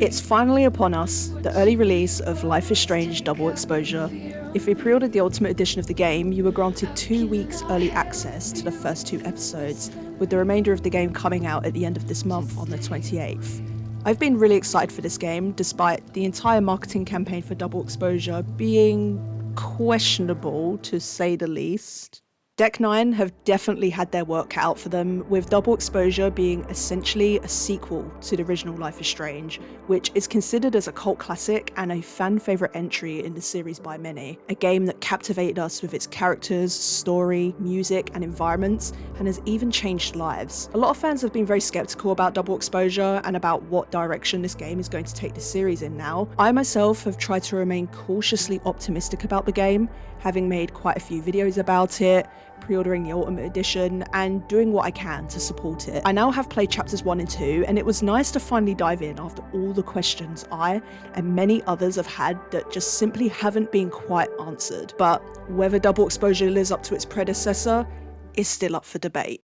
It's finally upon us, the early release of Life is Strange Double Exposure. If you pre-ordered the Ultimate Edition of the game, you were granted 2 weeks early access to the first 2 episodes, with the remainder of the game coming out at the end of this month on the 28th. I've been really excited for this game, despite the entire marketing campaign for Double Exposure being questionable, to say the least. Deck 9 have definitely had their work cut out for them, with Double Exposure being essentially a sequel to the original Life is Strange, which is considered as a cult classic and a fan favourite entry in the series by many. A game that captivated us with its characters, story, music and environments, and has even changed lives. A lot of fans have been very skeptical about Double Exposure and about what direction this game is going to take the series in now. I myself have tried to remain cautiously optimistic about the game, having made quite a few videos about it, pre-ordering the Ultimate Edition, and doing what I can to support it. I now have played chapters 1 and 2, and it was nice to finally dive in after all the questions I and many others have had that just simply haven't been quite answered. But whether Double Exposure lives up to its predecessor is still up for debate.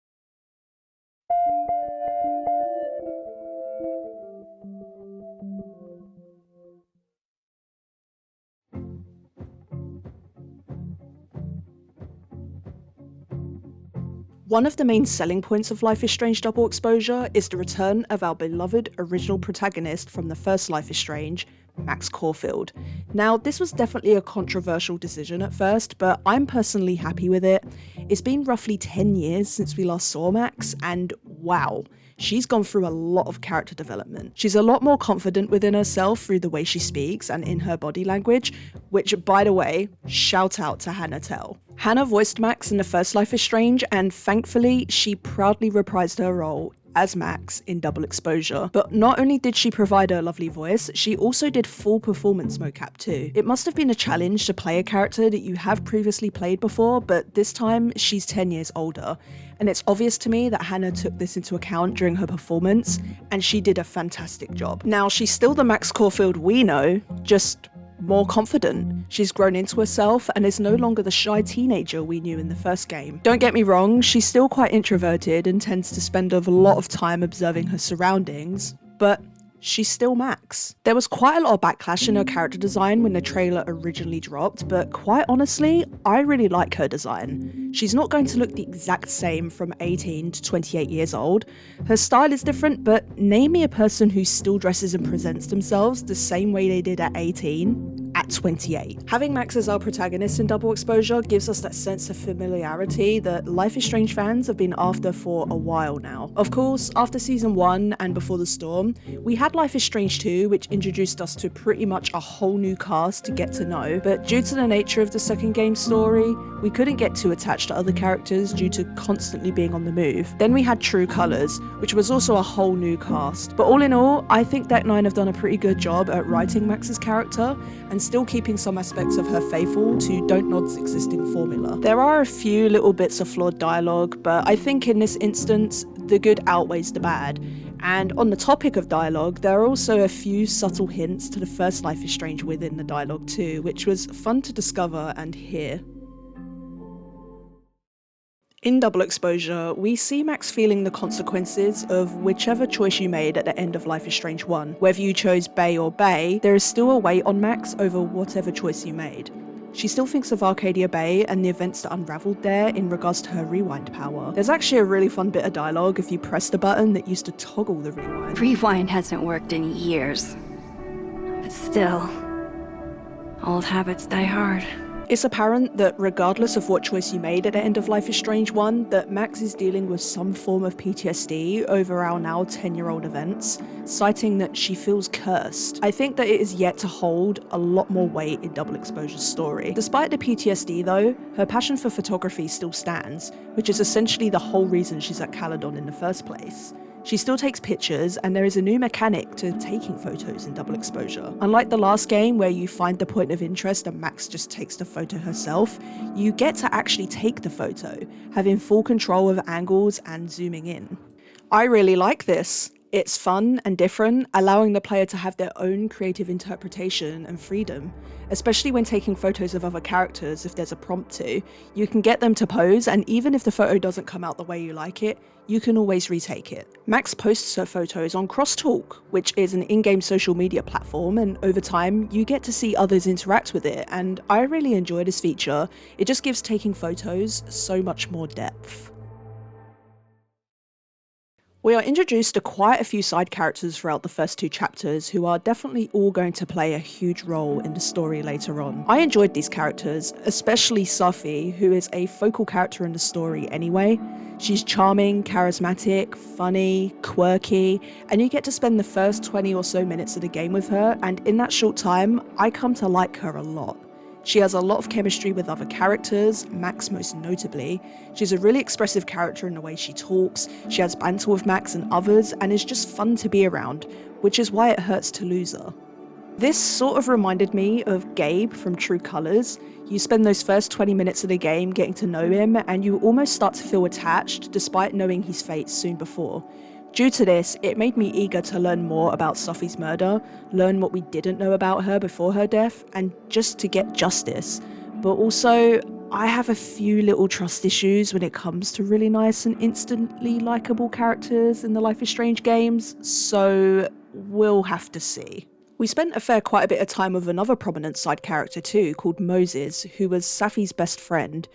One of the main selling points of Life is Strange Double Exposure is the return of our beloved original protagonist from the first Life is Strange, Max Caulfield. Now, this was definitely a controversial decision at first, but I'm personally happy with it. It's been roughly 10 years since we last saw Max, and wow, she's gone through a lot of character development. She's a lot more confident within herself through the way she speaks and in her body language, which, by the way, shout out to Hannah Tell. Hannah voiced Max in the first Life is Strange, and thankfully, she proudly reprised her role as Max in Double Exposure. But not only did she provide her lovely voice, she also did full performance mocap too. It must have been a challenge to play a character that you have previously played before, but this time she's 10 years older. And it's obvious to me that Hannah took this into account during her performance, and she did a fantastic job. Now, she's still the Max Caulfield we know, just more confident. She's grown into herself and is no longer the shy teenager we knew in the first game. Don't get me wrong, she's still quite introverted and tends to spend a lot of time observing her surroundings, but she's still Max. There was quite a lot of backlash in her character design when the trailer originally dropped, but quite honestly, I really like her design. She's not going to look the exact same from 18 to 28 years old. Her style is different, but name me a person who still dresses and presents themselves the same way they did at 18 at 28. Having Max as our protagonist in Double Exposure gives us that sense of familiarity that Life is Strange fans have been after for a while now. Of course, after season 1 and Before the Storm, we had Life is Strange 2, which introduced us to pretty much a whole new cast to get to know, but due to the nature of the second game's story, we couldn't get too attached to other characters due to constantly being on the move. Then we had True Colours, which was also a whole new cast. But all in all, I think Deck 9 have done a pretty good job at writing Max's character, and still keeping some aspects of her faithful to Don't Nod's existing formula. There are a few little bits of flawed dialogue, but I think in this instance, the good outweighs the bad. And on the topic of dialogue, there are also a few subtle hints to the first Life is Strange within the dialogue too, which was fun to discover and hear. In Double Exposure, we see Max feeling the consequences of whichever choice you made at the end of Life is Strange 1. Whether you chose Bay or Bay, there is still a weight on Max over whatever choice you made. She still thinks of Arcadia Bay and the events that unraveled there in regards to her rewind power. There's actually a really fun bit of dialogue if you press the button that used to toggle the rewind. Rewind hasn't worked in years. But still, old habits die hard. It's apparent that regardless of what choice you made at the end of Life is Strange 1, that Max is dealing with some form of PTSD over our now 10-year-old events, citing that she feels cursed. I think that it is yet to hold a lot more weight in Double Exposure's story. Despite the PTSD though, her passion for photography still stands, which is essentially the whole reason she's at Caledon in the first place. She still takes pictures, and there is a new mechanic to taking photos in Double Exposure. Unlike the last game where you find the point of interest and Max just takes the photo herself, you get to actually take the photo, having full control of angles and zooming in. I really like this. It's fun and different, allowing the player to have their own creative interpretation and freedom. Especially when taking photos of other characters, if there's a prompt to, you can get them to pose, and even if the photo doesn't come out the way you like it, you can always retake it. Max posts her photos on Crosstalk, which is an in-game social media platform, and over time, you get to see others interact with it, and I really enjoy this feature. It just gives taking photos so much more depth. We are introduced to quite a few side characters throughout the first 2 chapters who are definitely all going to play a huge role in the story later on. I enjoyed these characters, especially Sparxxyy, who is a focal character in the story anyway. She's charming, charismatic, funny, quirky, and you get to spend the first 20 or so minutes of the game with her, and in that short time, I come to like her a lot. She has a lot of chemistry with other characters, Max most notably. She's a really expressive character in the way she talks, she has banter with Max and others, and is just fun to be around, which is why it hurts to lose her. This sort of reminded me of Gabe from True Colors. You spend those first 20 minutes of the game getting to know him, and you almost start to feel attached despite knowing his fate soon before. Due to this, it made me eager to learn more about Sparxxyy's murder, learn what we didn't know about her before her death, and just to get justice. But also, I have a few little trust issues when it comes to really nice and instantly likeable characters in the Life is Strange games, so we'll have to see. We spent quite a bit of time with another prominent side character too, called Moses, who was Safi's best friend.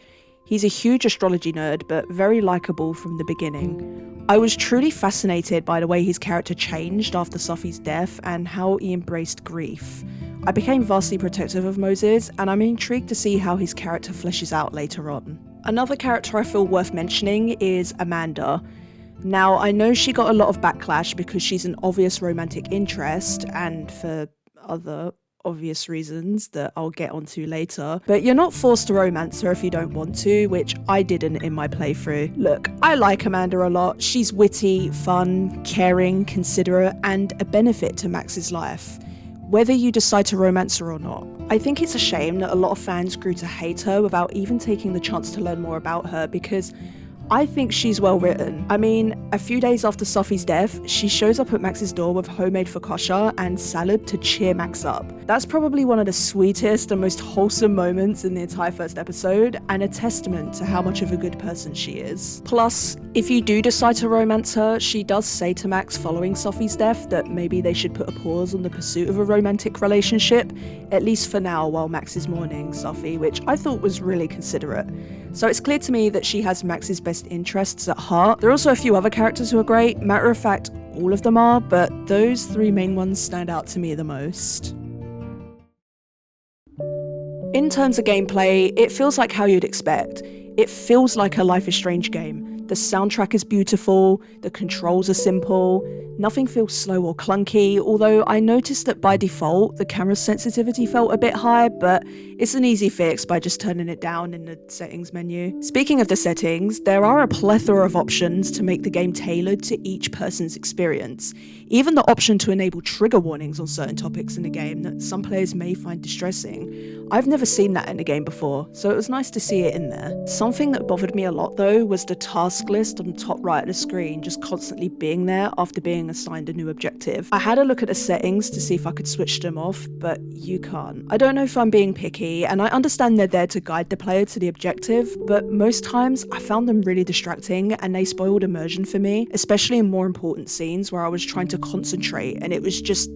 He's a huge astrology nerd, but very likeable from the beginning. I was truly fascinated by the way his character changed after Sparxxyy's death and how he embraced grief. I became vastly protective of Moses, and I'm intrigued to see how his character fleshes out later on. Another character I feel worth mentioning is Amanda. Now, I know she got a lot of backlash because she's an obvious romantic interest, and for other obvious reasons that I'll get onto later, but you're not forced to romance her if you don't want to, which I didn't in my playthrough. Look, I like Amanda a lot. She's witty, fun, caring, considerate, and a benefit to Max's life, whether you decide to romance her or not. I think it's a shame that a lot of fans grew to hate her without even taking the chance to learn more about her, because I think she's well written. I mean, a few days after Sparxxyy's death, she shows up at Max's door with homemade focaccia and salad to cheer Max up. That's probably one of the sweetest and most wholesome moments in the entire first episode, and a testament to how much of a good person she is. Plus, if you do decide to romance her, she does say to Max following Sparxxyy's death that maybe they should put a pause on the pursuit of a romantic relationship, at least for now while Max is mourning Sparxxyy, which I thought was really considerate. So it's clear to me that she has Max's best interests at heart. There are also a few other characters who are great. Matter of fact, all of them are, but those 3 main ones stand out to me the most. In terms of gameplay, it feels like how you'd expect. It feels like a Life is Strange game. The soundtrack is beautiful, the controls are simple, nothing feels slow or clunky, although I noticed that by default the camera sensitivity felt a bit high, but it's an easy fix by just turning it down in the settings menu. Speaking of the settings, there are a plethora of options to make the game tailored to each person's experience. Even the option to enable trigger warnings on certain topics in the game that some players may find distressing. I've never seen that in a game before, so it was nice to see it in there. Something that bothered me a lot though was the task list on the top right of the screen just constantly being there after being assigned a new objective. I had a look at the settings to see if I could switch them off, but you can't. I don't know if I'm being picky, and I understand they're there to guide the player to the objective, but most times I found them really distracting and they spoiled immersion for me, especially in more important scenes where I was trying to concentrate and it was just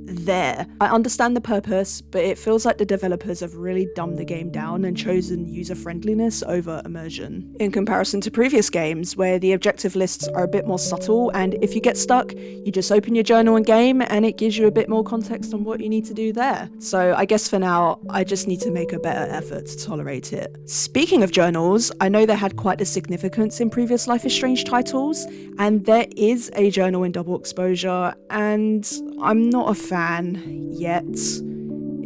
there. I understand the purpose, but it feels like the developers have really dumbed the game down and chosen user-friendliness over immersion. In comparison to previous games, where the objective lists are a bit more subtle, and if you get stuck, you just open your journal and game, and it gives you a bit more context on what you need to do there. So I guess for now, I just need to make a better effort to tolerate it. Speaking of journals, I know they had quite a significance in previous Life is Strange titles, and there is a journal in Double Exposure, and I'm not a fan yet.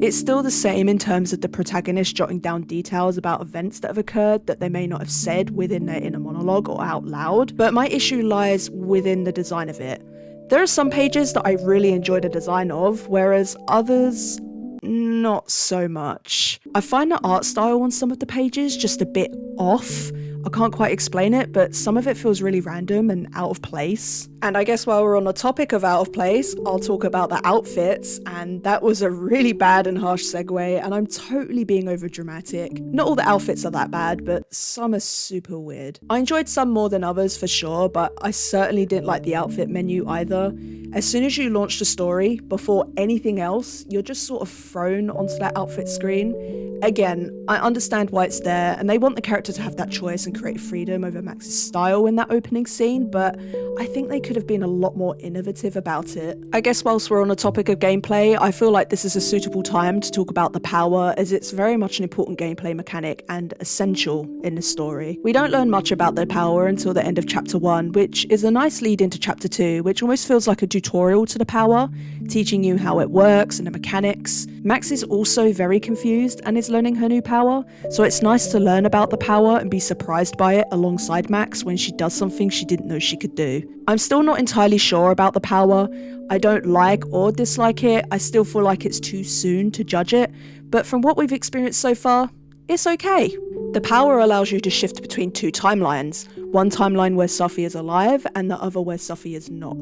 It's still the same in terms of the protagonist jotting down details about events that have occurred that they may not have said within their inner monologue or out loud, but my issue lies within the design of it. There are some pages that I really enjoy the design of, whereas others, not so much. I find the art style on some of the pages just a bit off. I can't quite explain it, but some of it feels really random and out of place. And I guess while we're on the topic of out of place, I'll talk about the outfits, and that was a really bad and harsh segue, and I'm totally being overdramatic. Not all the outfits are that bad, but some are super weird. I enjoyed some more than others for sure, but I certainly didn't like the outfit menu either. As soon as you launch the story, before anything else, you're just sort of thrown onto that outfit screen. Again, I understand why it's there, and they want the character to have that choice and create freedom over Max's style in that opening scene, but I think they could have been a lot more innovative about it. I guess whilst we're on the topic of gameplay, I feel like this is a suitable time to talk about the power, as it's very much an important gameplay mechanic and essential in the story. We don't learn much about the power until the end of chapter 1, which is a nice lead into chapter 2, which almost feels like a tutorial to the power, teaching you how it works and the mechanics. Max is also very confused and is learning her new power, so it's nice to learn about the power and be surprised by it alongside Max when she does something she didn't know she could do. I'm still not entirely sure about the power. I don't like or dislike it. I still feel like it's too soon to judge it, but from what we've experienced so far, it's okay. The power allows you to shift between two timelines, one timeline where Sparxxyy is alive and the other where Sparxxyy is not.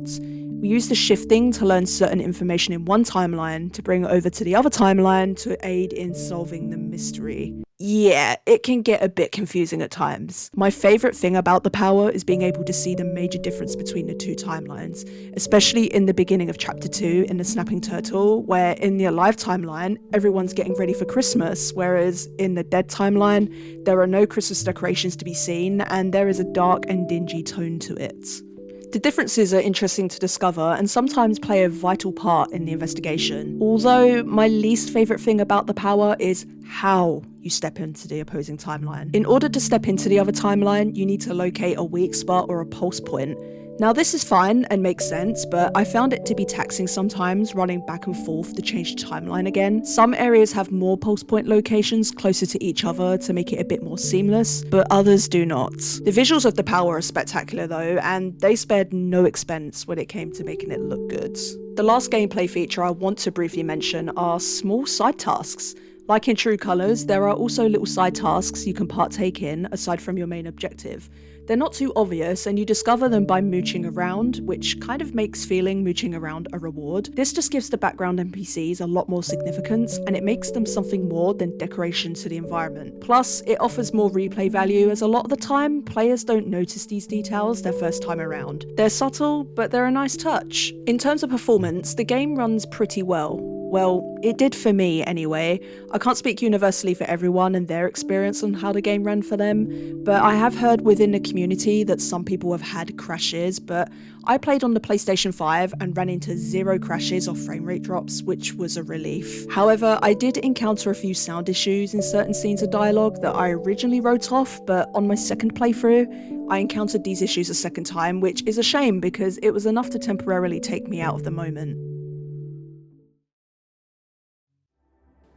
We use the shifting to learn certain information in one timeline to bring it over to the other timeline to aid in solving the mystery. Yeah, it can get a bit confusing at times. My favourite thing about the power is being able to see the major difference between the two timelines, especially in the beginning of chapter 2 in the Snapping Turtle, where in the alive timeline, everyone's getting ready for Christmas, whereas in the dead timeline, there are no Christmas decorations to be seen, and there is a dark and dingy tone to it. The differences are interesting to discover and sometimes play a vital part in the investigation. Although my least favourite thing about the power is how you step into the opposing timeline. In order to step into the other timeline, you need to locate a weak spot or a pulse point. Now this is fine and makes sense, but I found it to be taxing sometimes running back and forth to change the timeline again. Some areas have more pulse point locations closer to each other to make it a bit more seamless, but others do not. The visuals of the power are spectacular though, and they spared no expense when it came to making it look good. The last gameplay feature I want to briefly mention are small side tasks. Like in True Colours, there are also little side tasks you can partake in aside from your main objective. They're not too obvious, and you discover them by mooching around, which kind of makes feeling mooching around a reward. This just gives the background NPCs a lot more significance, and it makes them something more than decoration to the environment. Plus, it offers more replay value, as a lot of the time, players don't notice these details their first time around. They're subtle, but they're a nice touch. In terms of performance, the game runs pretty well. Well, it did for me anyway. I can't speak universally for everyone and their experience on how the game ran for them, but I have heard within the community that some people have had crashes, but I played on the PlayStation 5 and ran into 0 crashes or frame rate drops, which was a relief. However, I did encounter a few sound issues in certain scenes of dialogue that I originally wrote off, but on my second playthrough, I encountered these issues a second time, which is a shame because it was enough to temporarily take me out of the moment.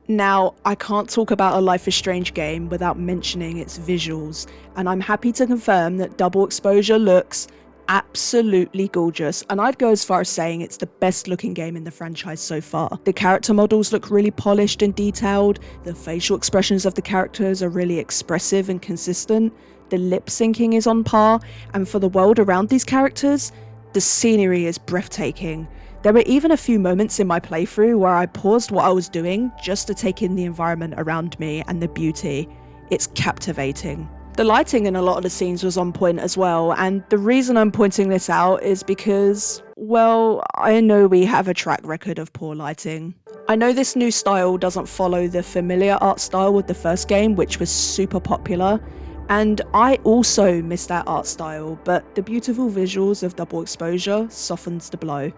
Now, I can't talk about a Life is Strange game without mentioning its visuals, and I'm happy to confirm that Double Exposure looks absolutely gorgeous, and I'd go as far as saying it's the best looking game in the franchise so far. The character models look really polished and detailed, the facial expressions of the characters are really expressive and consistent, the lip syncing is on par, and for the world around these characters, the scenery is breathtaking. There were even a few moments in my playthrough where I paused what I was doing just to take in the environment around me and the beauty. It's captivating. The lighting in a lot of the scenes was on point as well, and the reason I'm pointing this out is because, well, I know we have a track record of poor lighting. I know this new style doesn't follow the familiar art style with the first game, which was super popular, and I also miss that art style, but the beautiful visuals of Double Exposure softens the blow.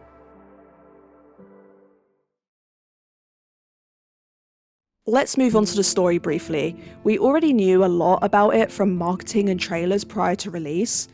Let's move on to the story briefly. We already knew a lot about it from marketing and trailers prior to release.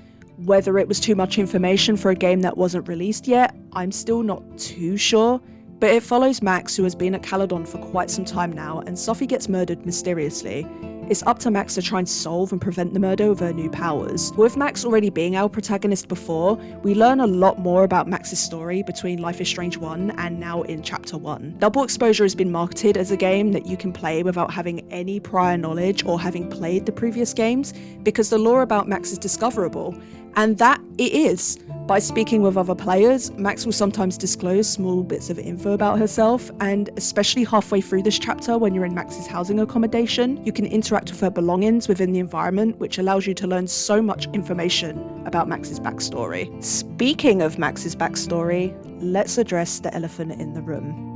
Whether it was too much information for a game that wasn't released yet, I'm still not too sure, but it follows Max, who has been at Caledon for quite some time now, and Sparxxyy gets murdered mysteriously. it's up to Max to try and solve and prevent the murder with her new powers. With Max already being our protagonist before, we learn a lot more about Max's story between Life is Strange 1 and now in Chapter 1. Double Exposure has been marketed as a game that you can play without having any prior knowledge or having played the previous games, because the lore about Max is discoverable, and that it is. By speaking with other players, Max will sometimes disclose small bits of info about herself, and especially halfway through this chapter when you're in Max's housing accommodation, you can interact with her belongings within the environment, which allows you to learn so much information about Max's backstory. Speaking of Max's backstory, let's address the elephant in the room.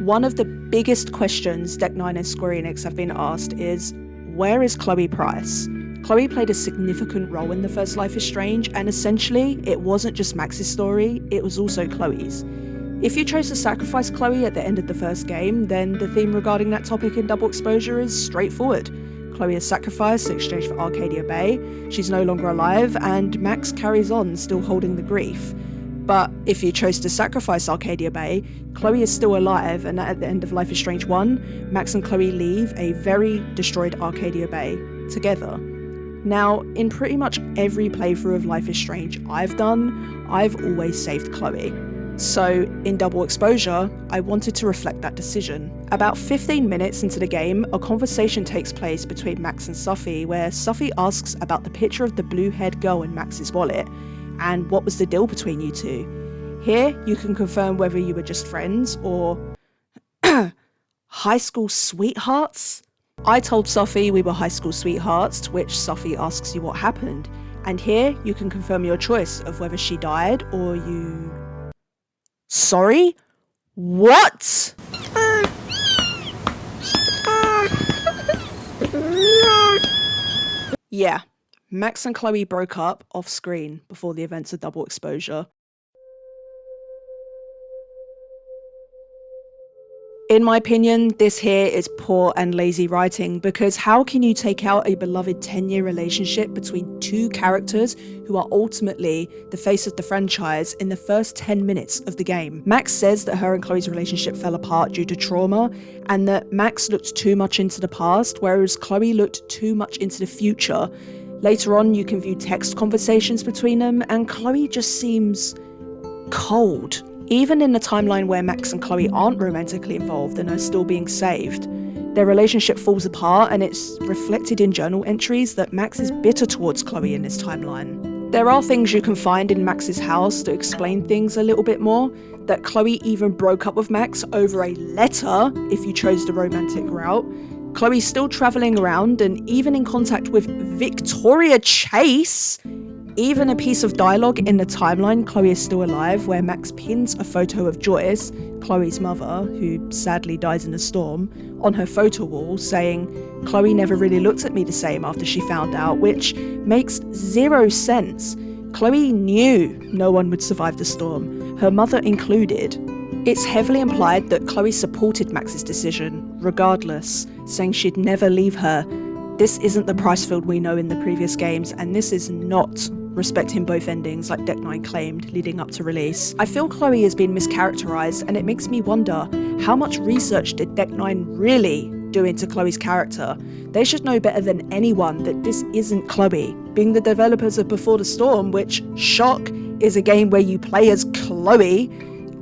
One of the biggest questions Deck 9 and Square Enix have been asked is, where is Chloe Price? Chloe played a significant role in the first Life is Strange, and essentially, it wasn't just Max's story, it was also Chloe's. If you chose to sacrifice Chloe at the end of the first game, then the theme regarding that topic in Double Exposure is straightforward. Chloe is sacrificed in exchange for Arcadia Bay, she's no longer alive, and Max carries on, still holding the grief. But if you chose to sacrifice Arcadia Bay, Chloe is still alive, and at the end of Life is Strange 1, Max and Chloe leave a very destroyed Arcadia Bay together. Now, in pretty much every playthrough of Life is Strange I've done, I've always saved Chloe. So, in Double Exposure, I wanted to reflect that decision. About 15 minutes into the game, a conversation takes place between Max and Sparxxyy, where Sparxxyy asks about the picture of the blue-haired girl in Max's wallet, and what was the deal between you two. Here, you can confirm whether you were just friends or high school sweethearts. I told Sparxxyy we were high school sweethearts, to which Sparxxyy asks you what happened. And here, you can confirm your choice of whether she died or you... Sorry? What? Yeah. Max and Chloe broke up off screen before the events of Double Exposure. In my opinion, this here is poor and lazy writing, because how can you take out a beloved 10-year relationship between two characters who are ultimately the face of the franchise in the first 10 minutes of the game? Max says that her and Chloe's relationship fell apart due to trauma, and that Max looked too much into the past, whereas Chloe looked too much into the future. Later on, you can view text conversations between them, and Chloe just seems cold. Even in the timeline where Max and Chloe aren't romantically involved and are still being saved, their relationship falls apart, and it's reflected in journal entries that Max is bitter towards Chloe in this timeline. There are things you can find in Max's house to explain things a little bit more, that Chloe even broke up with Max over a letter if you chose the romantic route. Chloe's still travelling around and even in contact with Victoria Chase. Even a piece of dialogue in the timeline, Chloe is still alive, where Max pins a photo of Joyce, Chloe's mother, who sadly dies in a storm, on her photo wall, saying, "Chloe never really looked at me the same after she found out," which makes zero sense. Chloe knew no one would survive the storm, her mother included. It's heavily implied that Chloe supported Max's decision, regardless, saying she'd never leave her. This isn't the Pricefield we know in the previous games, and this is not respecting both endings like Deck 9 claimed leading up to release. I feel Chloe has been mischaracterized, and it makes me wonder, how much research did Deck 9 really do into Chloe's character? They should know better than anyone that this isn't Chloe. Being the developers of Before the Storm, which, shock, is a game where you play as Chloe,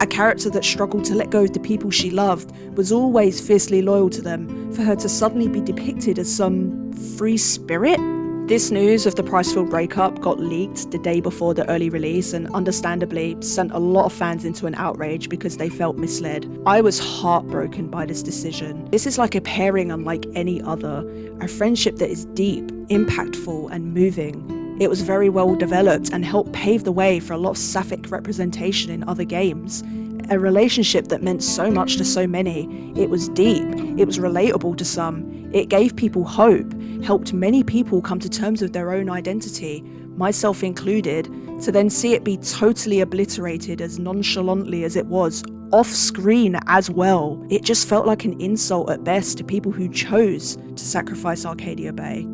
a character that struggled to let go of the people she loved, was always fiercely loyal to them, for her to suddenly be depicted as some free spirit? This news of the Pricefield breakup got leaked the day before the early release and understandably sent a lot of fans into an outrage because they felt misled. I was heartbroken by this decision. This is like a pairing unlike any other, a friendship that is deep, impactful and moving. It was very well developed and helped pave the way for a lot of sapphic representation in other games. A relationship that meant so much to so many. It was deep, it was relatable to some, it gave people hope, helped many people come to terms with their own identity, myself included, to then see it be totally obliterated as nonchalantly as it was, off screen as well. It just felt like an insult at best to people who chose to sacrifice Arcadia Bay.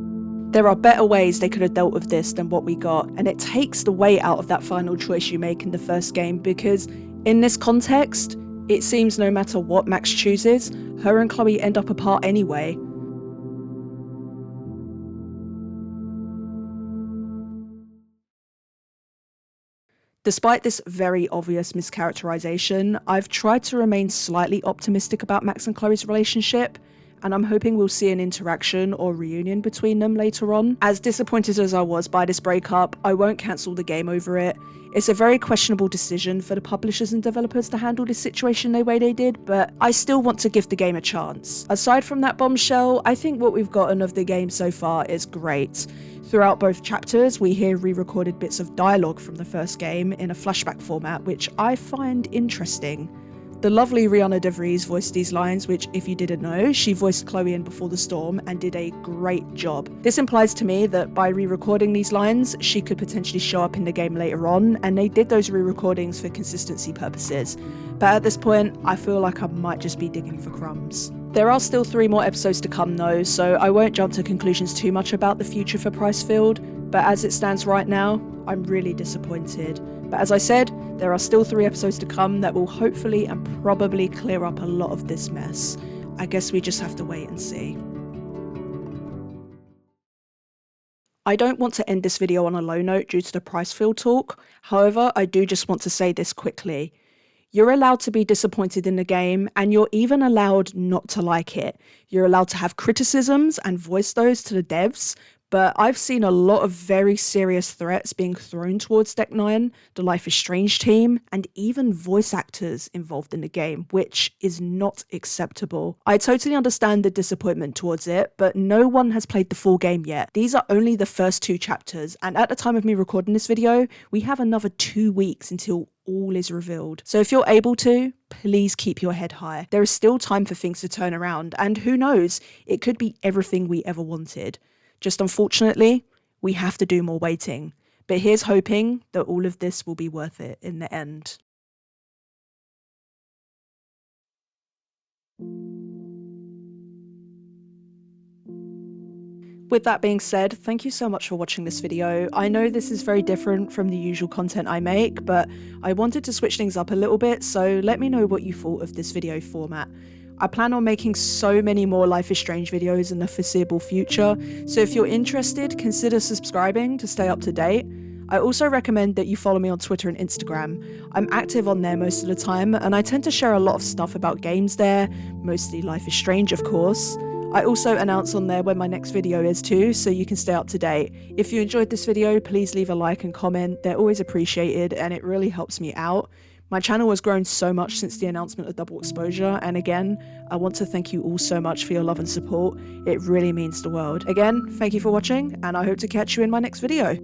There are better ways they could have dealt with this than what we got, and it takes the weight out of that final choice you make in the first game because in this context, it seems no matter what Max chooses, her and Chloe end up apart anyway. Despite this very obvious mischaracterization, I've tried to remain slightly optimistic about Max and Chloe's relationship, and I'm hoping we'll see an interaction or reunion between them later on. As disappointed as I was by this breakup, I won't cancel the game over it. It's a very questionable decision for the publishers and developers to handle this situation the way they did, but I still want to give the game a chance. Aside from that bombshell, I think what we've gotten of the game so far is great. Throughout both chapters, we hear re-recorded bits of dialogue from the first game in a flashback format, which I find interesting. The lovely Rihanna DeVries voiced these lines, which, if you didn't know, she voiced Chloe in Before the Storm and did a great job. This implies to me that by re-recording these lines, she could potentially show up in the game later on, and they did those re-recordings for consistency purposes. But at this point, I feel like I might just be digging for crumbs. There are still 3 more episodes to come though, so I won't jump to conclusions too much about the future for Pricefield, but as it stands right now, I'm really disappointed. But as I said, there are still 3 episodes to come that will hopefully and probably clear up a lot of this mess. I guess we just have to wait and see. I don't want to end this video on a low note due to the Pricefield talk, however, I do just want to say this quickly. You're allowed to be disappointed in the game, and you're even allowed not to like it. You're allowed to have criticisms and voice those to the devs, but I've seen a lot of very serious threats being thrown towards Deck 9, the Life is Strange team, and even voice actors involved in the game, which is not acceptable. I totally understand the disappointment towards it, but no one has played the full game yet. These are only the first 2 chapters, and at the time of me recording this video, we have another 2 weeks until all is revealed. So if you're able to, please keep your head high. There is still time for things to turn around, and who knows, it could be everything we ever wanted. Just unfortunately, we have to do more waiting. But here's hoping that all of this will be worth it in the end. With that being said, thank you so much for watching this video. I know this is very different from the usual content I make, but I wanted to switch things up a little bit, so let me know what you thought of this video format. I plan on making so many more Life is Strange videos in the foreseeable future, so if you're interested, consider subscribing to stay up to date. I also recommend that you follow me on Twitter and Instagram. I'm active on there most of the time, and I tend to share a lot of stuff about games there, mostly Life is Strange of course. I also announce on there when my next video is too, so you can stay up to date. If you enjoyed this video, please leave a like and comment, they're always appreciated and it really helps me out. My channel has grown so much since the announcement of Double Exposure, and again, I want to thank you all so much for your love and support. It really means the world. Again, thank you for watching, and I hope to catch you in my next video.